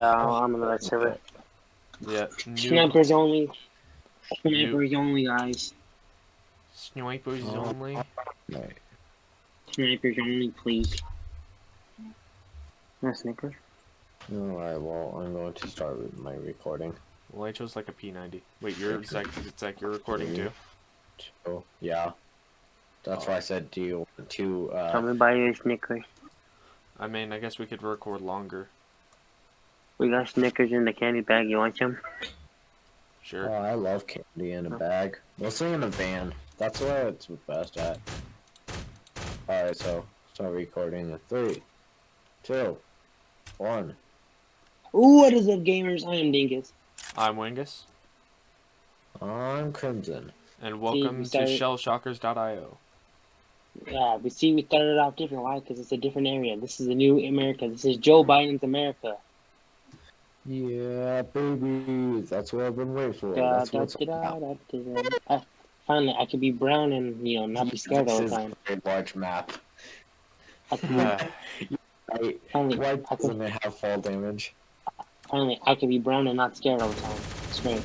I'm on the right server. Yeah. Snipers only. Snipers only, guys. Snipers only. Right. Snipers only, please. No snipers. Alright, well, I'm going to start with my recording. Well, I chose like a P90. Wait, you're Zach, you're recording too? So, yeah. That's why I said, do you want to, Tell me about your Snickers. I mean, I guess we could record longer. We got Snickers in the candy bag. You want some? Sure. Oh, I love candy in a bag. Mostly in a van. That's what it's best at. Alright, so, start recording in 3, 2, 1. Ooh, what is up, gamers? I am Dingus. I'm Wingus. I'm Crimson. And welcome to shellshockers.io. Yeah, we started off different. Why? Because it's a different area. This is a new America. This is Joe Biden's America. Yeah, baby. That's what I've been waiting for. That's what's Finally, I could be brown and, not be scared all the time. This is a large map. Finally, Why doesn't it have fall damage? Finally, I could be brown and not scared all the time. It's great.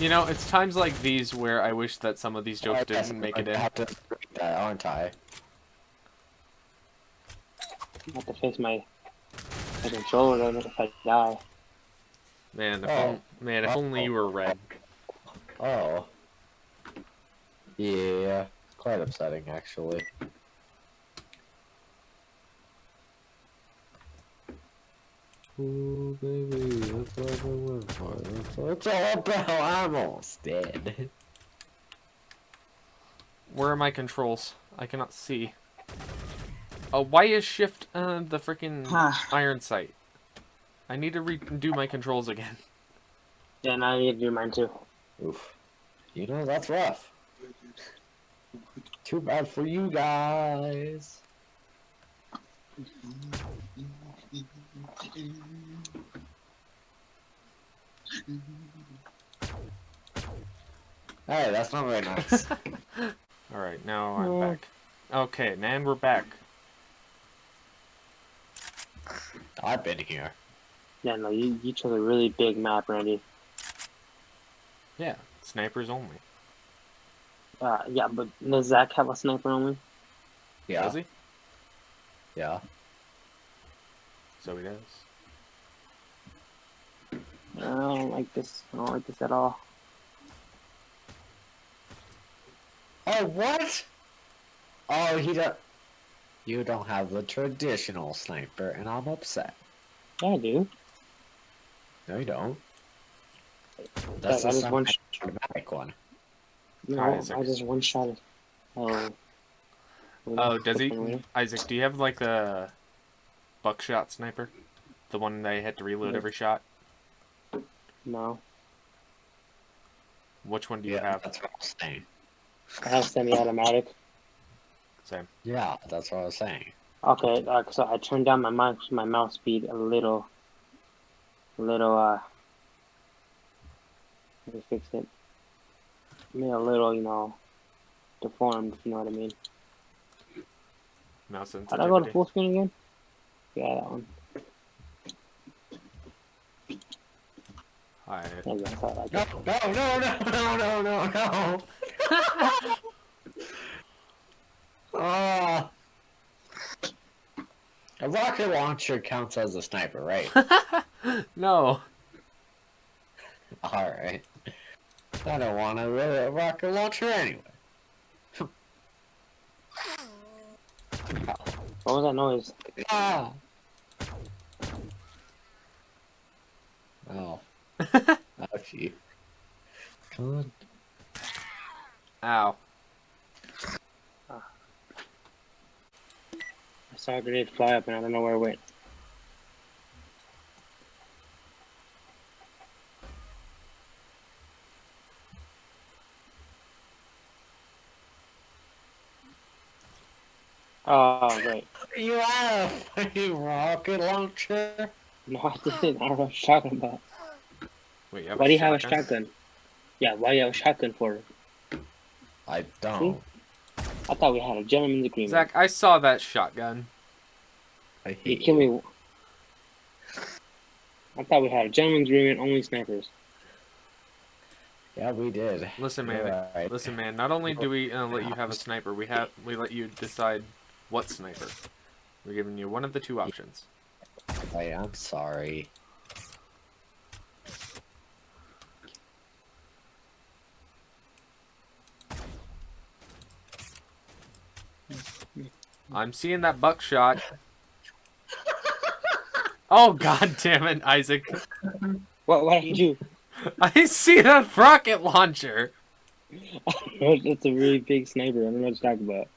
You know, it's times like these where I wish that some of these jokes didn't make it in. I have to break that, aren't I? I have to fix my controller if I die. Man, if only you were red. Oh. Yeah. Quite upsetting, actually. Ooh, baby, that's what I went for. It's all about I'm almost dead. Where are my controls? I cannot see. Oh, why is shift the freaking iron sight? I need to redo my controls again. Yeah, now I need to do mine too. Oof. You know, that's rough. Too bad for you guys. Hey, that's not very nice. Alright, now I'm back. Okay, and we're back. I've been here. Yeah, no, you chose a really big map, Randy. Yeah, snipers only. Yeah, but does Zach have a sniper only? Yeah. Does he? Yeah. So he does. I don't like this. I don't like this at all. Oh, what? Oh, you don't have the traditional sniper, and I'm upset. Yeah, I do. No, you don't. That's That's the the automatic one. No, Isaac. I just one-shot it. Oh, does he? Isaac, do you have like the buckshot sniper? The one that you had to reload every shot? No. Which one do you have? That's what I was saying. I have semi-automatic. Same. Yeah, that's what I was saying. Okay, so I turned down my mouse speed a little. Let me fix it. Made a little, deformed, if you know what I mean. Mouse Did I go to sensitivity. full screen again? Yeah, that one. Hi. Yeah, that's how I like No, it. no. Oh. A rocket launcher counts as a sniper, right? No. Alright. I don't want a rocket launcher anyway. What was that noise? Ah. Oh. Ouchie. Come on. Ow. I saw a grenade fly up and I don't know where it went. Oh, great. You have a fucking rocket launcher? No, I didn't. I don't know what you're talking about. Wait, you have Why a do you have a shotgun? shotgun? Yeah, why do you have a shotgun for? I don't. I thought we had a gentleman's agreement. Zach, I saw that shotgun. I You hate kill you. me. I thought we had a gentleman's agreement, only snipers. Yeah, we did. Listen, You're man. right. Listen, man. Not only do we let you have a sniper, we let you decide what sniper. We're giving you one of the two options. Hey, I'm sorry. I'm seeing that buckshot. Oh, god damn it, Isaac. What did I do? I see the rocket launcher. That's a really big sniper. I don't know what you're talking about.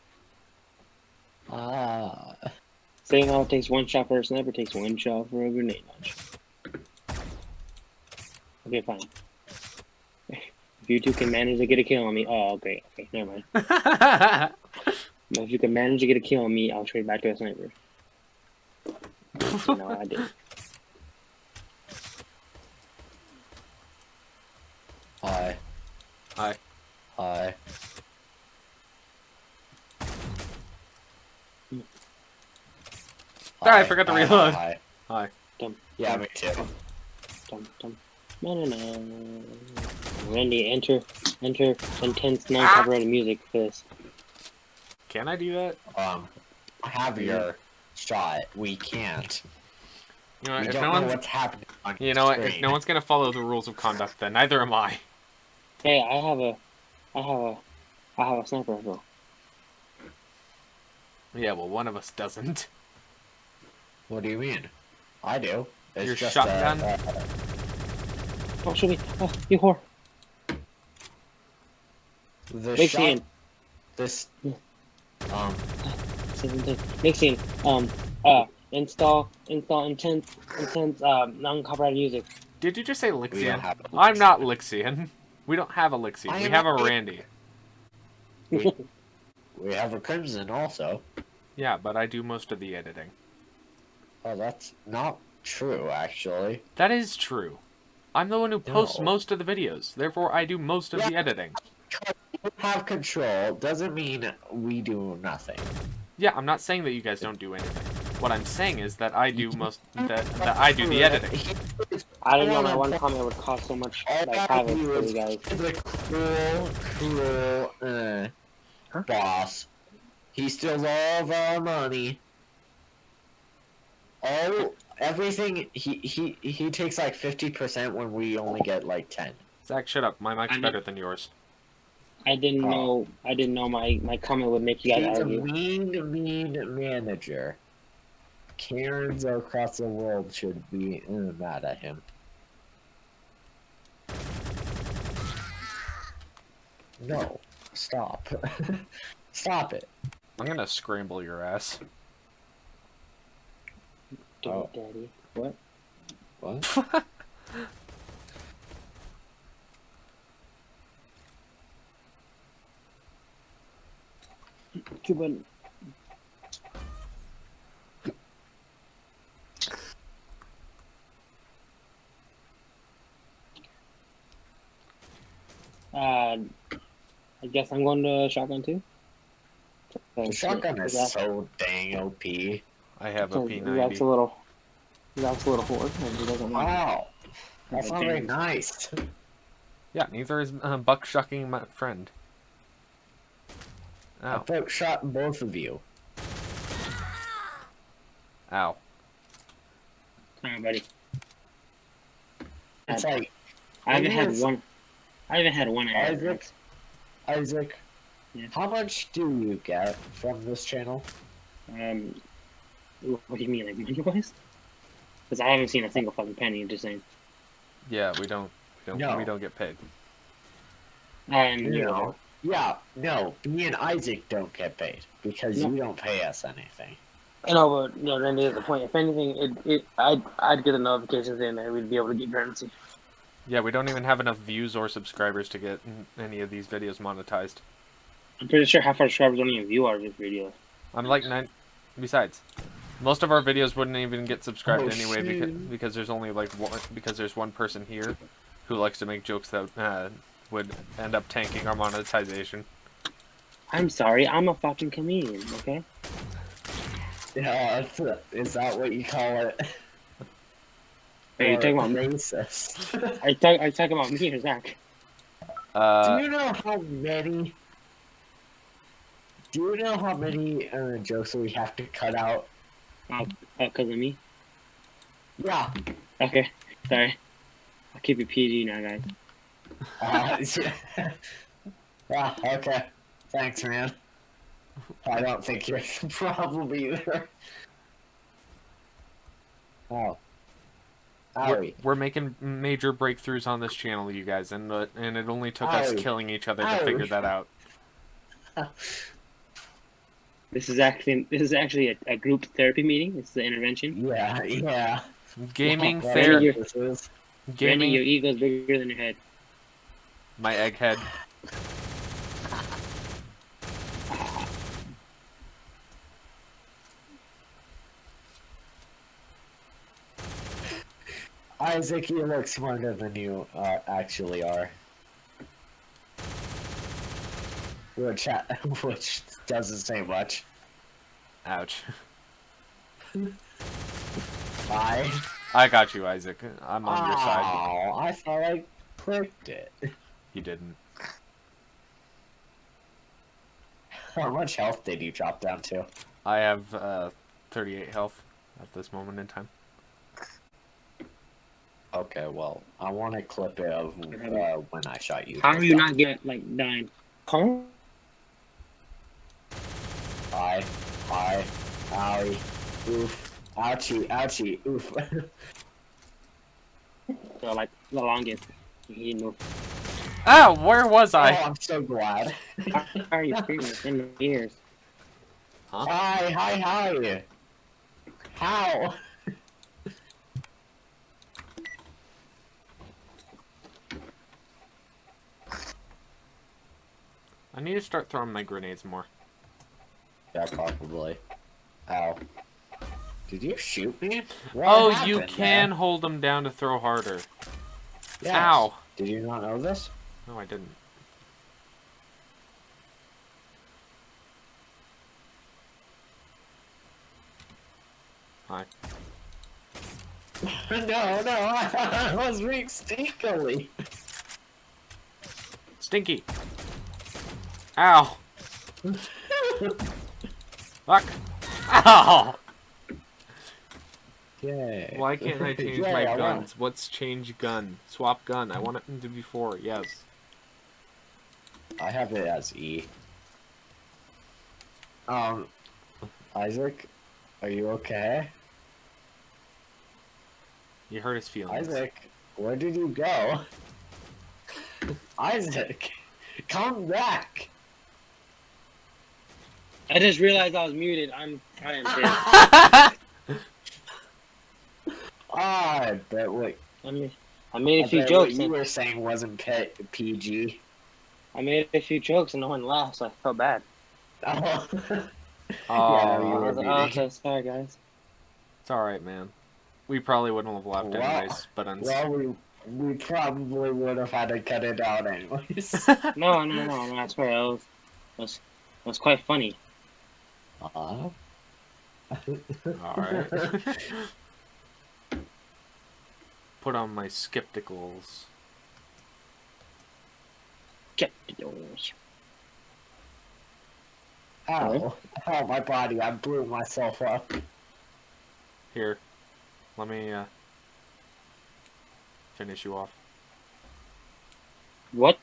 Ah. Saying how it takes one shot for a sniper takes one shot for a grenade launcher. Okay, fine. If you two can manage to get a kill on me, oh, great. Okay, never mind. But if you can manage to get a kill on me, I'll trade back to a sniper. No, I did. Hi. Hi. Hi. I forgot to reload. Hi. Hi. Yeah, me too. No. Randy, enter intense non-copyrighted music for this. Can I do that? Have your shot. We can't. You know, We if don't no know one's, what's happening on you know, what, if screen. no one's gonna follow the rules of conduct, then neither am I. Hey, I have a sniper rifle. Yeah, well, one of us doesn't. What do you mean? I do. It's Your just shotgun? Oh, shoot me! Oh, you whore! The Mixing. This. Mixing. Install intense non-copyrighted music. Did you just say We don't Lixian? have a I'm not Lixian. We don't have a Lixian. I We am have a a- Randy. We have a Crimson also. Yeah, but I do most of the editing. Oh, that's not true, actually. That is true. I'm the one who posts No. most of the videos. Therefore, I do most of the editing. You have control doesn't mean we do nothing. Yeah, I'm not saying that you guys don't do anything. What I'm saying is that I do that I do the editing. I didn't know my one comment would cause so much havoc for you guys. He's a cruel boss. He steals all of our money. Everything. He takes like 50% when we only get like 10. Zach, shut up. My mic's better than yours. I didn't know my comment would make you guys He's argue. a mean manager. Karens across the world should be mad at him. No, stop. Stop it. I'm gonna scramble your ass. Don't, Daddy. What? What? Cuban. I guess I'm going to shotgun too. The shotgun is so dang OP. I have a That's P90. a little hoard, and he doesn't want it. Wow. That's not very nice. Yeah, neither is buck-shucking my friend. I Ow. put shot both of you. Ow. Come on, buddy. It's like I haven't had it's- one. I haven't had one. Isaac, Yeah. how much do you get from this channel? What do you mean, like money wise? Because I haven't seen a single fucking penny. Just saying. Yeah, we don't No. we don't get paid. And you know, No. Yeah, no. Me and Isaac don't get paid because No. you don't pay us anything. I know, but then there's the point. If anything, I'd get the notifications in, and we'd be able to get currency. Yeah, we don't even have enough views or subscribers to get any of these videos monetized. I'm pretty sure half our subscribers don't even view our videos. I'm like 9. Besides, most of our videos wouldn't even get subscribed Oh, anyway shoot. because there's only like one there's one person here who likes to make jokes that would end up tanking our monetization. I'm sorry, I'm a fucking comedian. Okay. Yeah, is that what you call it? Are you talking about me? racist. Are you talking about me or Zach? Do you know how many? Do you know how many jokes we have to cut out? Because of me? Yeah. Okay, sorry. I'll keep it PG now, guys. Yeah, okay. Thanks, man. I don't think you're the problem either. Oh. We're making major breakthroughs on this channel, you guys, and it only took us killing each other to figure that out. This is actually a group therapy meeting. This is the intervention. Yeah. Gaming Well, therapy. Randy, your Gaming. ego's bigger than your head. My egghead. Isaac, you look smarter than you actually are. Which doesn't say much. Ouch. I got you, Isaac. I'm on your side. Oh, I thought I clicked it. You didn't. How much health did you drop down to? I have 38 health at this moment in time. Okay, well, I want a clip of when I shot you. How are you not get like dying? Huh? Hi, owie, oof, ouchie, oof. So like the longest. You know. Ah, where was I? Oh, I'm so glad. How are you screaming in my ears? Huh? Hi. How? I need to start throwing my grenades more. Yeah, probably. Ow. Did you shoot me? What happened, you can hold them down to throw harder. Yes. Ow. Did you not know this? No, I didn't. Hi. No, I was being stinkily. Stinky. Ow. Fuck. Ow. Yay. Why can't I change my guns? What's change gun? Swap gun. I want it to be 4. Yes. I have it as E. Isaac, are you okay? You hurt his feelings. Isaac, where did you go? Isaac, come back! I just realized I was muted. I am pissed. I bet what I made a few jokes. What you were saying wasn't PG. I made a few jokes and no one laughed, so I felt bad. Oh. Oh. Yeah, you I were was like, oh, okay, sorry guys. It's alright, man. We probably wouldn't have left anyways, but we probably would have had to cut it out anyways. No, I swear, it was quite funny. Alright. Put on my skepticals. Ow, my body, I blew myself up. Here, let me finish you off. What?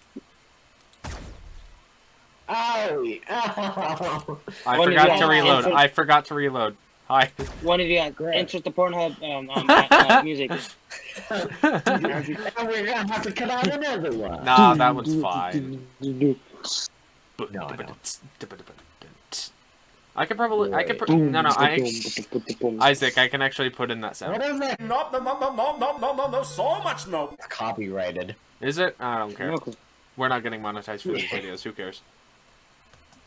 Owie! Ow! I forgot to reload. I forgot to reload. Hi. One of you guys enter the Pornhub music. And we're gonna have to cut out another one. Nah, that one's fine. No. I could probably, Isaac, I can actually put in that sound. What is it? No, so much no. Copyrighted. Is it? I don't care. No, 'cause- We're not getting monetized for these videos. Who cares?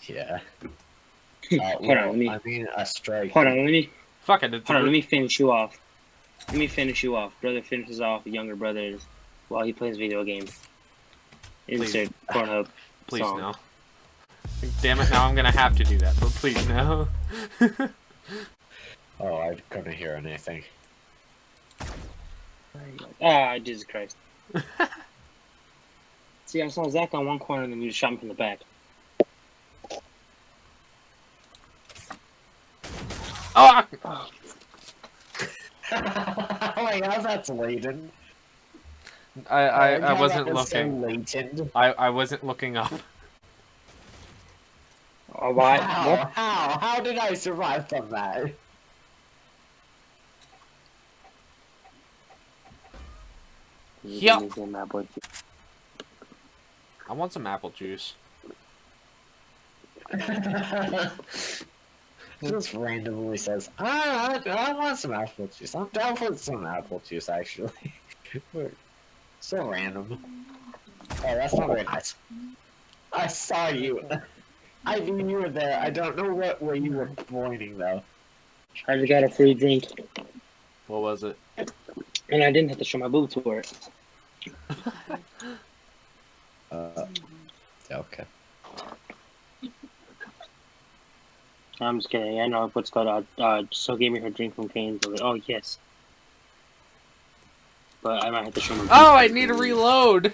Yeah. Hold on, I mean, a strike. Hold on, let me finish you off. Brother finishes off younger brothers while he plays video games. Insert Pornhub Please song. no. Damn it, now I'm gonna have to do that, but please no. Oh, I couldn't hear anything. Ah, Jesus Christ. See, I saw Zach on one corner and then you just shot him from the back. Oh! Oh my god, that's latent. I wasn't that was so looking. latent. I wasn't looking up. Oh, why? How? How did I survive from that? Yep. I want some apple juice. Just randomly says, I want some apple juice. I'm down for some apple juice, actually. So random. Oh, that's not very nice. I saw you. I knew you were there. I don't know what way you were pointing, though. I just got a free drink. What was it? And I didn't have to show my boobs for it. Okay. I'm just kidding. I know what's called. So gave me her drink from Cane's. I was like, oh, yes. But I might have to show my boobs. Oh, I need to reload!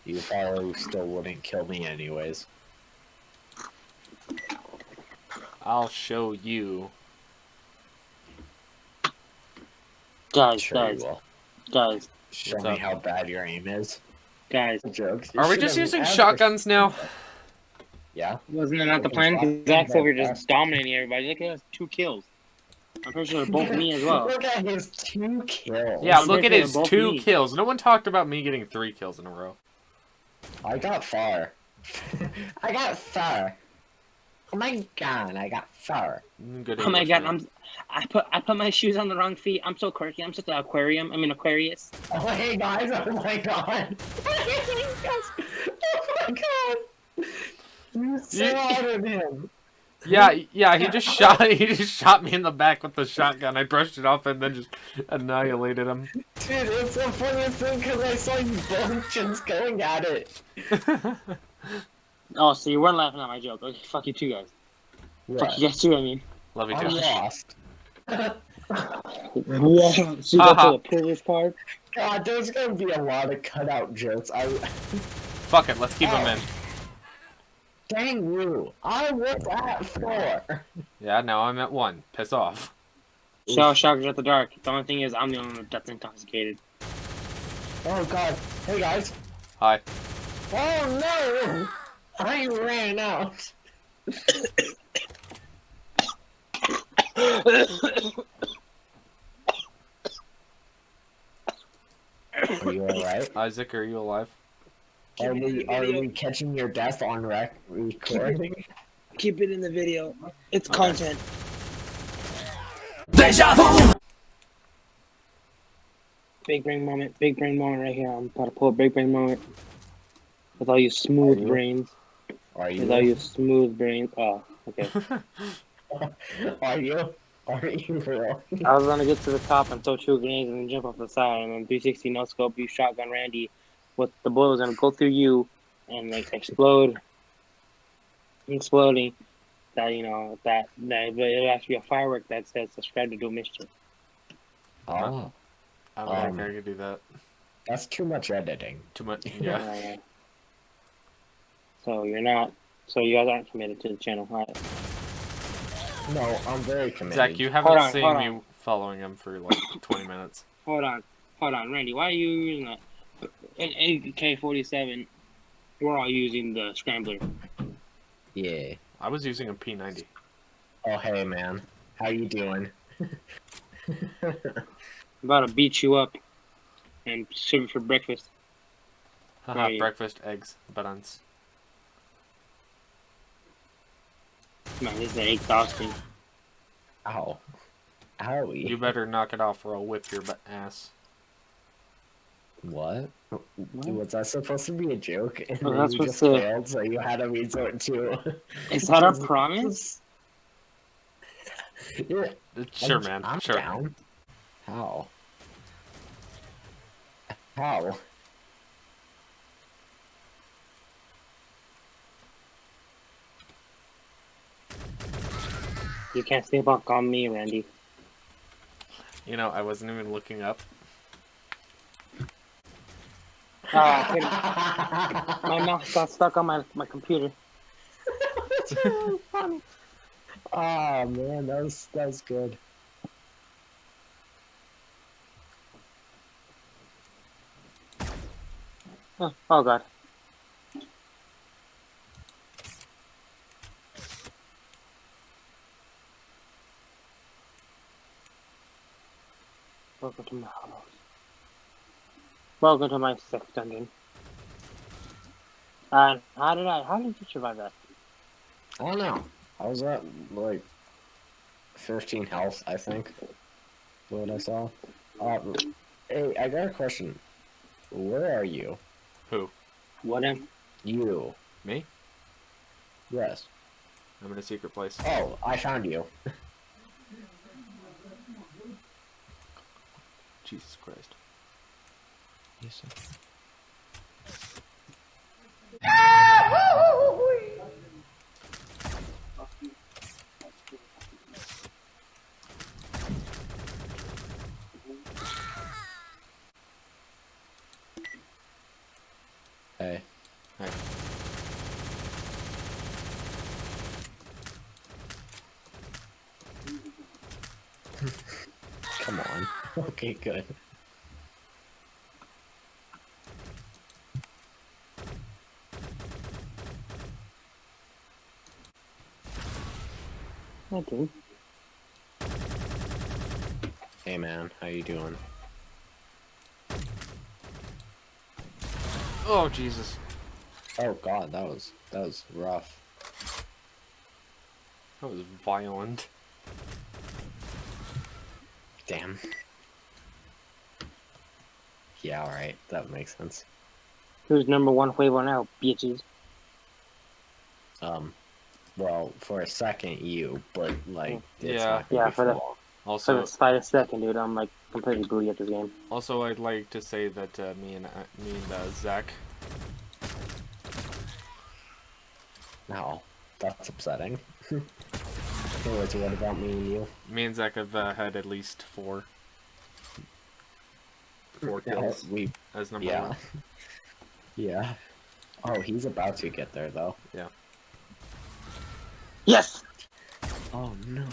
You probably still wouldn't kill me anyways. I'll show you. Guys, Sure you will. guys. Show What's me up? how bad your aim is. Guys. Jokes. Are we just using shotguns now? Yeah. Wasn't it not the plan? Because Zach's over here just dominating everybody. Look at us, 2 kills. I'm pretty sure they're both me as well. Look at his 2 kills. Yeah, I'm look at pretty his sure they're 2 both me. kills. No one talked about me getting 3 kills in a row. I got far. I got far. Oh my god, I got far. Good Oh my English, god, man. I put my shoes on the wrong feet. I'm so quirky. I'm such an aquarium. I mean Aquarius. Oh hey guys, oh my god. Oh my god. You slaughtered him. Yeah, he just shot me in the back with the shotgun. I brushed it off and then just annihilated him. Dude, it's the funniest thing because I saw you both just going at it. Oh, so you weren't laughing at my joke. Okay, fuck you too, guys. Fuck you guys too, I mean. Love you I'm too. lost. Wow. So you got to the privilege card? God, there's gonna be a lot of cutout jokes. Fuck it, let's keep him in. Dang you! I was at 4. Yeah, now I'm at 1. Piss off. Shockers at the dark. The only thing is, I'm the only one that's intoxicated. Oh god. Hey guys. Hi. Oh no! I ran out. Are you alright? Isaac, are you alive? Are we catching your death on recording? Keep it in the video. It's Okay. content. Deja vu! Big brain moment right here. I'm about to pull a big brain moment. With all you smooth Are you? brains. Are With all you? you smooth brains. Oh, okay. Are you? Are you real? I was gonna get to the top and throw 2 grenades and then jump off the side and then 360 no scope you shotgun Randy with the bullet was gonna go through you and like exploding. That but it'll have to be a firework that says subscribe to do mischief. Oh, I don't think I could do that. that's too much editing. Too much. Yeah. So you're not. So you guys aren't committed to the channel. All right. No, I'm very committed. Zach, you Hold haven't on, seen hold me on. following him for like 20 minutes. Hold on, Randy. Why are you using that? In AK-47, we're all using the scrambler. Yeah. I was using a P90. Oh hey man, how you doing? I'm about to beat you up and serve you for breakfast. Haha, Right. breakfast, eggs, bananas. Man, this is exhausting. Ow. Owie. You better knock it off or I'll whip your ass. What? Was that supposed to be a joke? And Oh, then that's you what's just the- failed, so you had to resort to. Is that our promise? Yeah, Sure, man. I'm Sure. down. How? How? You can't sneak up on me, Randy. You know, I wasn't even looking up. My mouse got stuck on my computer. So funny. Oh man, that was good. Oh god. Welcome to my house. Welcome to my sex dungeon. And how did you survive that? I don't know. I was at like 15 health, I think. What I saw. Hey, I got a question. Where are you? Who? What am? You. Me? Yes. I'm in a secret place. Oh, I found you. Jesus Christ. Yes, sir. Hey. Hey. Come on. Okay, good. Okay. Hey man, how you doing? Oh, Jesus. Oh god, that was rough. That was violent. Damn. Yeah, alright, that makes sense. Who's number one flavor now, bitches? Well, for a second you, but like it's Yeah. not gonna Yeah, be for for the- long. For Also, the slightest second, dude, I'm like completely booty at this game. also, I'd like to say that me and Zach. No, that's upsetting. Anyways, what about me and you? Me and Zach have had at least four kills We as number yeah. one. Yeah. Oh, he's about to get there though. Yeah. Yes! Oh no.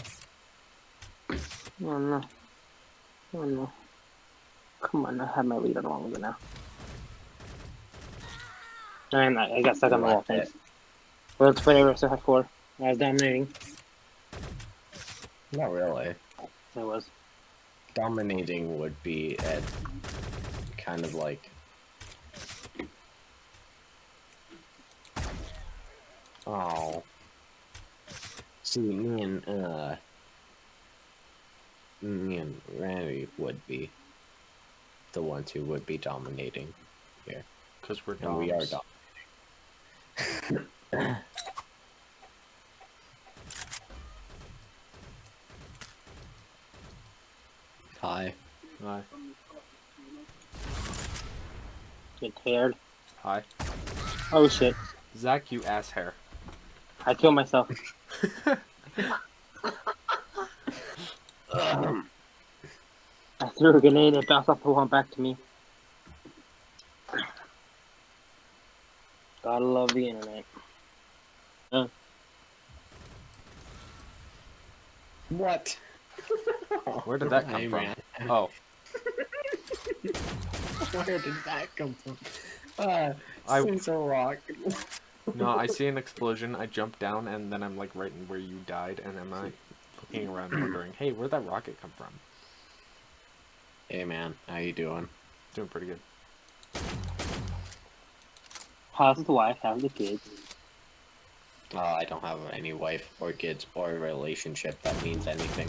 Oh no. Oh no. Come on, I have my lead on all of it now. And I got stuck on the wall, thanks. Well, it's whatever, I still have 4. I was dominating. Not really. I was. Dominating would be at kind of like oh. See, me and Randy would be the ones who would be dominating here. Because we're And we are doms. dominating. Hi. Hi. Get teared. Hi. Oh shit. Zach, you ass hair. I killed myself. I threw a grenade, it bounced off the wall and back to me. Gotta love the internet. What? Where did that come Hey, from? man. Oh, Where did that come from? I- Since a rock. no, I see an explosion, I jump down, and then I'm like right in where you died, and I'm like looking around wondering, hey, where'd that rocket come from? Hey man, how you doing? Doing pretty good. How's the wife? How's the kids? I don't have any wife or kids or relationship that means anything.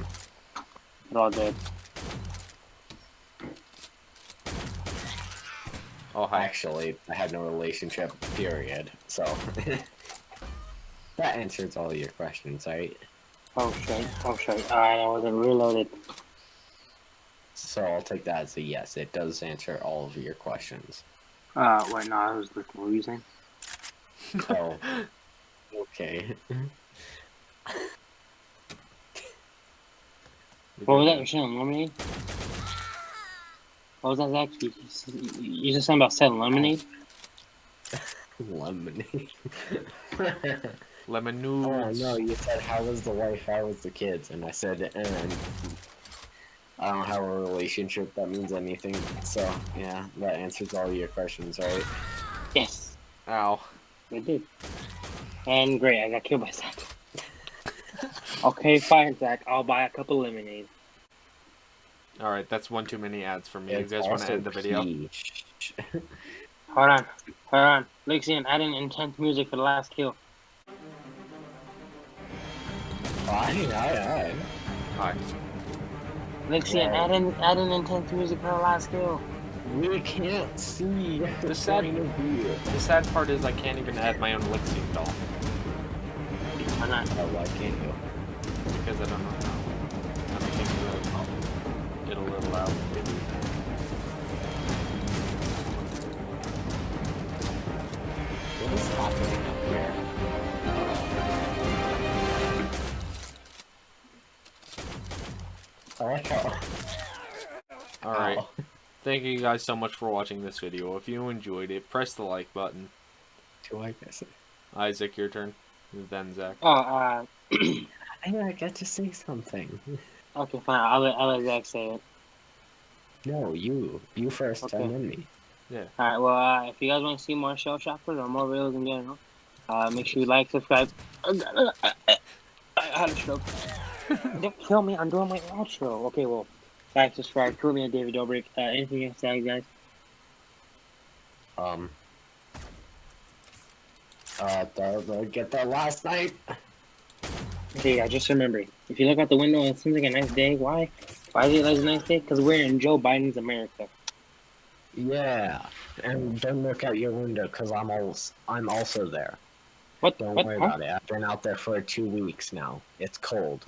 They're all dead. Oh, hi. Actually, I had no relationship, period. So, that answers all your questions, right? Oh shit. Oh shit. I wasn't reloaded. So I'll take that as a yes. It does answer all of your questions. Wait, no, I was listening. What were you saying? Oh, okay. What was that? You're selling lemonade? What was that, Zach? You just something about selling lemonade? Lemonade. Lemon Oh noodles. no, you said how was the wife, how was the kids, and I said, and I don't have a relationship that means anything. So yeah, that answers all your questions, right? Yes, Ow. it did. And great, I got killed by Zach. Okay, fine, Zach. I'll buy a cup of lemonade. Alright, that's one too many ads for me. It's You guys want to also end the video? peach. Hold on. Lixian, add in intense music for the last kill. Aye. Alright. Lixian, Right. add in intense music for the last kill. We can't see the sad- point of view. The sad part is I can't even add my own Elixir doll. Why not? Oh, why can't you? Because I don't know how. I don't think it'll allow me to do that. What is happening up here? I like how... Alright. Ow. Thank you guys so much for watching this video. If you enjoyed it, press the like button. Do I guess it? Isaac, your turn. Then Zach. Oh, I get to say something. okay, fine. I'll let Zach say it. No, you. You first, Okay. and then me. Yeah. Alright, well, if you guys want to see more Shell Shockers or more videos in general, make sure you like, subscribe. I had a stroke. Don't kill me, I'm doing my outro. Okay, well, like, subscribe, tweet me at David Dobrik. Anything else, guys? Get that last night. Okay, I just remembered. If you look out the window and it seems like a nice day, why? Why is it like a nice day? Because we're in Joe Biden's America. Yeah, and don't look out your window, because I'm also there. What? Don't What? worry Huh? about it. I've been out there for 2 weeks now. It's cold.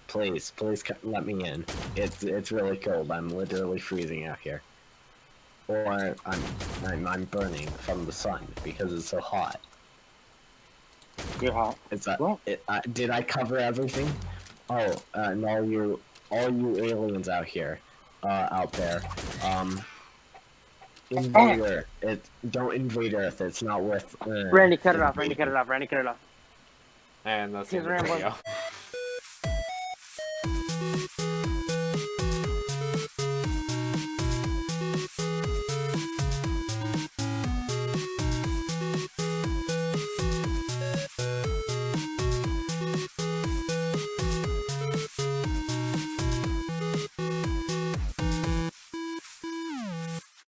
Please let me in. It's really cold. I'm literally freezing out here. Or I'm burning from the sun because it's so hot. You're hot. Is that What? did I cover everything? Oh, and all you aliens out there, invade Earth. Don't invade Earth. It's not worth. Randy, cut it off. Randy, cut it off. And that's the He's end of the rambling. video.